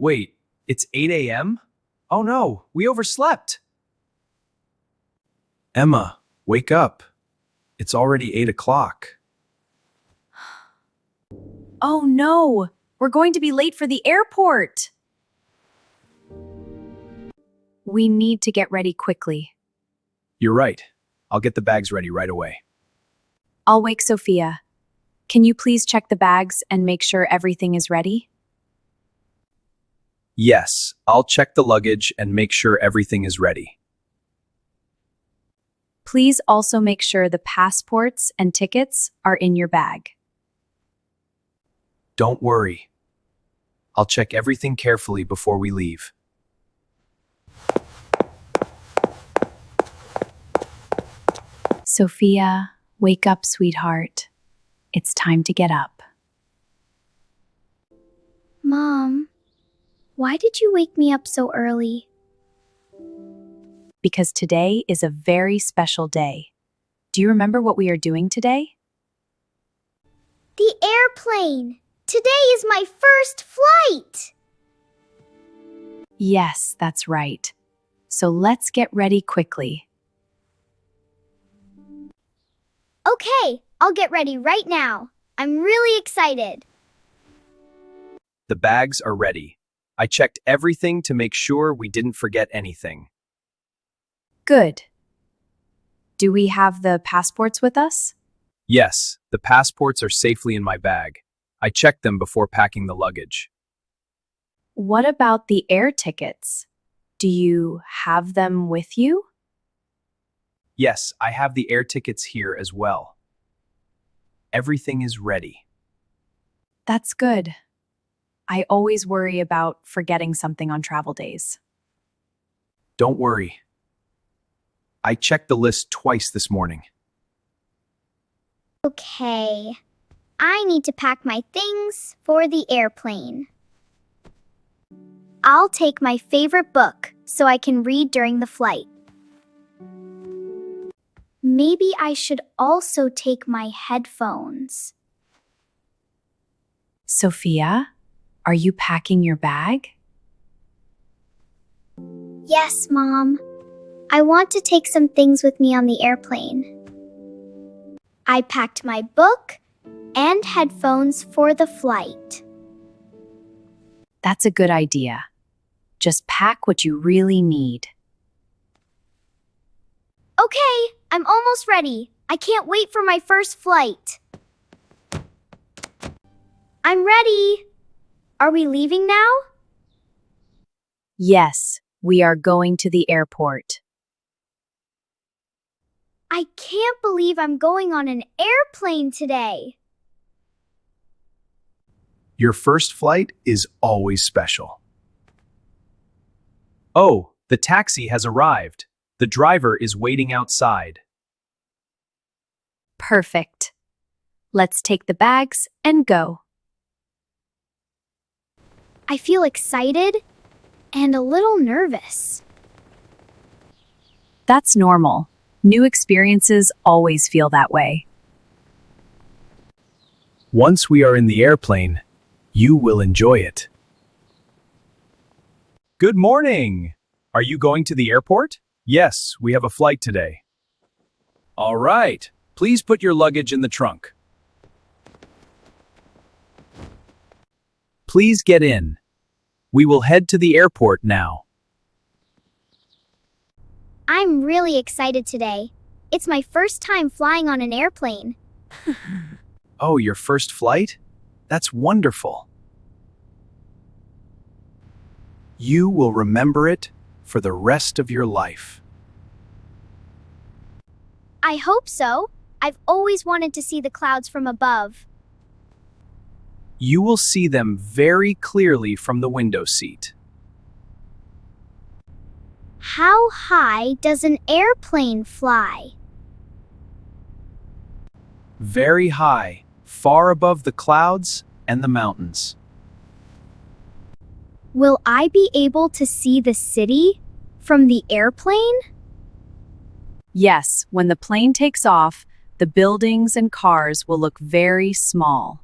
Wait, it's 8 a.m.? Oh no, we overslept. Emma, wake up. It's already 8 o'clock. Oh no, we're going to be late for the airport. We need to get ready quickly. You're right. I'll get the bags ready right away. I'll wake Sophia. Can you please check the bags and make sure everything is ready? Yes, I'll check the luggage and make sure everything is ready. Please also make sure the passports and tickets are in your bag. Don't worry. I'll check everything carefully before we leave. Sophia, wake up, sweetheart. It's time to get up. Mom, why did you wake me up so early? Because today is a very special day. Do you remember what we are doing today? The airplane! Today is my first flight! Yes, that's right. So let's get ready quickly. Okay, I'll get ready right now. I'm really excited. The bags are ready. I checked everything to make sure we didn't forget anything. Good. Do we have the passports with us? Yes, the passports are safely in my bag. I checked them before packing the luggage. What about the air tickets? Do you have them with you? Yes, I have the air tickets here as well. Everything is ready. That's good. I always worry about forgetting something on travel days. Don't worry. I checked the list twice this morning. Okay, I need to pack my things for the airplane. I'll take my favorite book so I can read during the flight. Maybe I should also take my headphones. Sophia, are you packing your bag? Yes, Mom. I want to take some things with me on the airplane. I packed my book and headphones for the flight. That's a good idea. Just pack what you really need. Okay, I'm almost ready. I can't wait for my first flight. I'm ready. Are we leaving now? Yes, we are going to the airport. I can't believe I'm going on an airplane today. Your first flight is always special. Oh, the taxi has arrived. The driver is waiting outside. Perfect. Let's take the bags and go. I feel excited and a little nervous. That's normal. New experiences always feel that way. Once we are in the airplane, you will enjoy it. Good morning! Are you going to the airport? Yes, we have a flight today. All right, please put your luggage in the trunk. Please get in. We will head to the airport now. I'm really excited today. It's my first time flying on an airplane. Oh, your first flight? That's wonderful. You will remember it for the rest of your life. I hope so. I've always wanted to see the clouds from above. You will see them very clearly from the window seat. How high does an airplane fly? Very high, far above the clouds and the mountains. Will I be able to see the city from the airplane? Yes, when the plane takes off, the buildings and cars will look very small.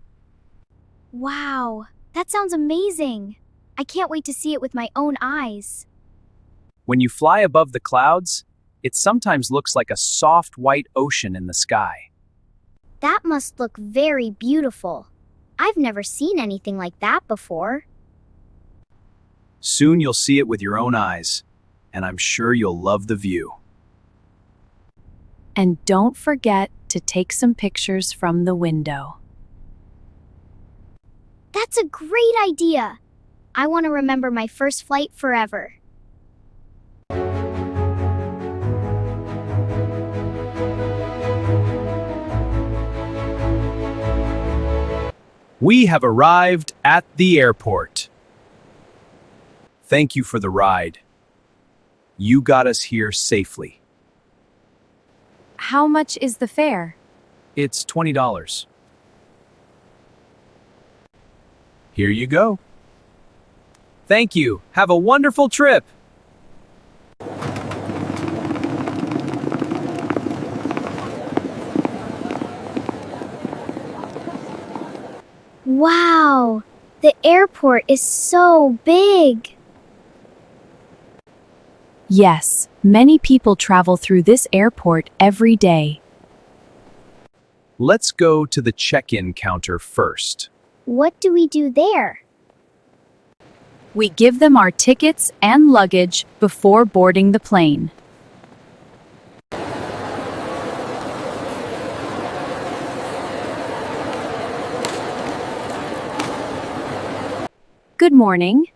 Wow, that sounds amazing. I can't wait to see it with my own eyes. When you fly above the clouds, it sometimes looks like a soft white ocean in the sky. That must look very beautiful. I've never seen anything like that before. Soon you'll see it with your own eyes, and I'm sure you'll love the view. And don't forget to take some pictures from the window. That's a great idea. I want to remember my first flight forever. We have arrived at the airport. Thank you for the ride. You got us here safely. How much is the fare? It's $20. Here you go. Thank you. Have a wonderful trip. Wow, the airport is so big. Yes, many people travel through this airport every day. Let's go to the check-in counter first. What do we do there? We give them our tickets and luggage before boarding the plane. Good morning.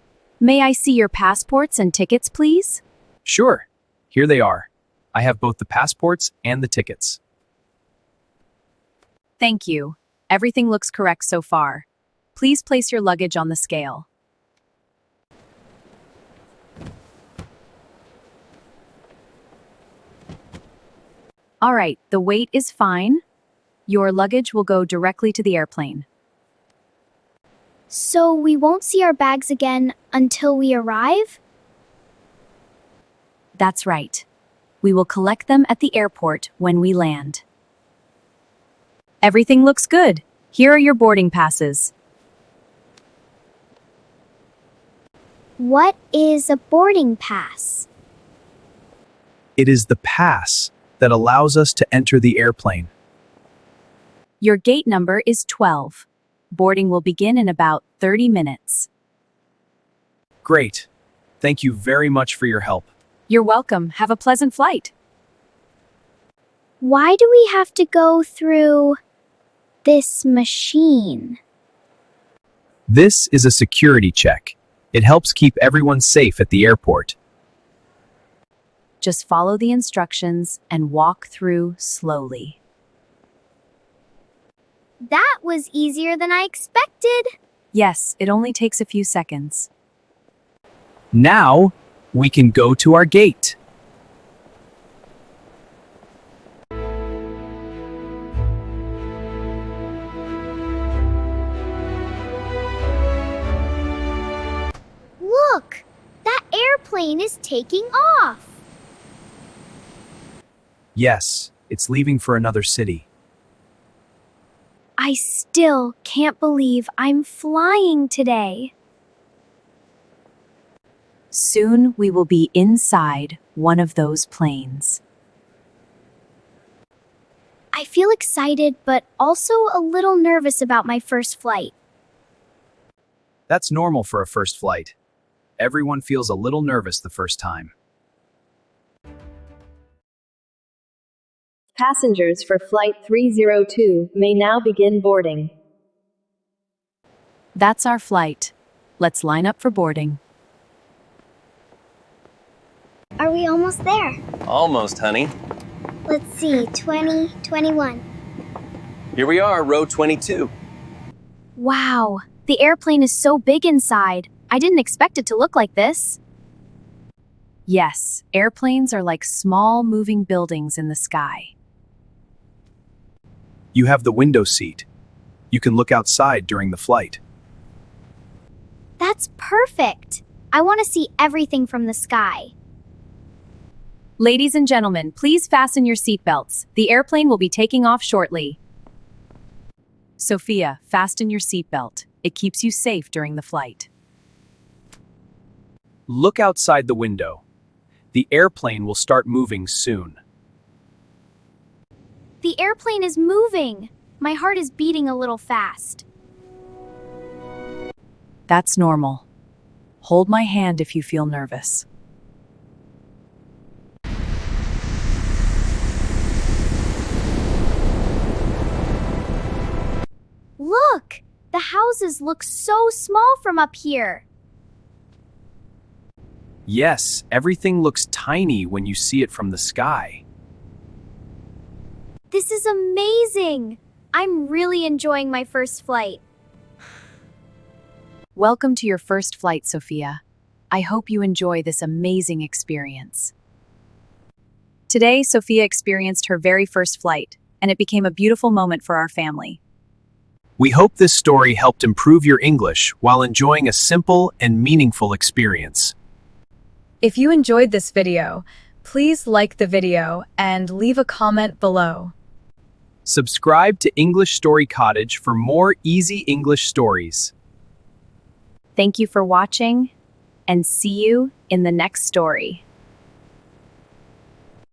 May I see your passports and tickets, please? Sure. Here they are. I have both the passports and the tickets. Thank you. Everything looks correct so far. Please place your luggage on the scale. All right, the weight is fine. Your luggage will go directly to the airplane. So we won't see our bags again until we arrive? That's right. We will collect them at the airport when we land. Everything looks good. Here are your boarding passes. What is a boarding pass? It is the pass that allows us to enter the airplane. Your gate number is 12. Boarding will begin in about 30 minutes. Great. Thank you very much for your help. You're welcome. Have a pleasant flight. Why do we have to go through this machine? This is a security check. It helps keep everyone safe at the airport. Just follow the instructions and walk through slowly. That was easier than I expected. Yes, it only takes a few seconds. Now, we can go to our gate. Look, that airplane is taking off. Yes, it's leaving for another city. I still can't believe I'm flying today. Soon we will be inside one of those planes. I feel excited, but also a little nervous about my first flight. That's normal for a first flight. Everyone feels a little nervous the first time. Passengers for Flight 302 may now begin boarding. That's our flight. Let's line up for boarding. Are we almost there? Almost, honey. Let's see, 20, 21. Here we are, row 22. Wow, the airplane is so big inside. I didn't expect it to look like this. Yes, airplanes are like small moving buildings in the sky. You have the window seat. You can look outside during the flight. That's perfect. I want to see everything from the sky. Ladies and gentlemen, please fasten your seatbelts. The airplane will be taking off shortly. Sophia, fasten your seatbelt. It keeps you safe during the flight. Look outside the window. The airplane will start moving soon. The airplane is moving. My heart is beating a little fast. That's normal. Hold my hand if you feel nervous. Look! The houses look so small from up here. Yes, everything looks tiny when you see it from the sky. This is amazing! I'm really enjoying my first flight. Welcome to your first flight, Sophia. I hope you enjoy this amazing experience. Today, Sophia experienced her very first flight, and it became a beautiful moment for our family. We hope this story helped improve your English while enjoying a simple and meaningful experience. If you enjoyed this video, please like the video and leave a comment below. Subscribe to English Story Cottage for more easy English stories. Thank you for watching, and see you in the next story.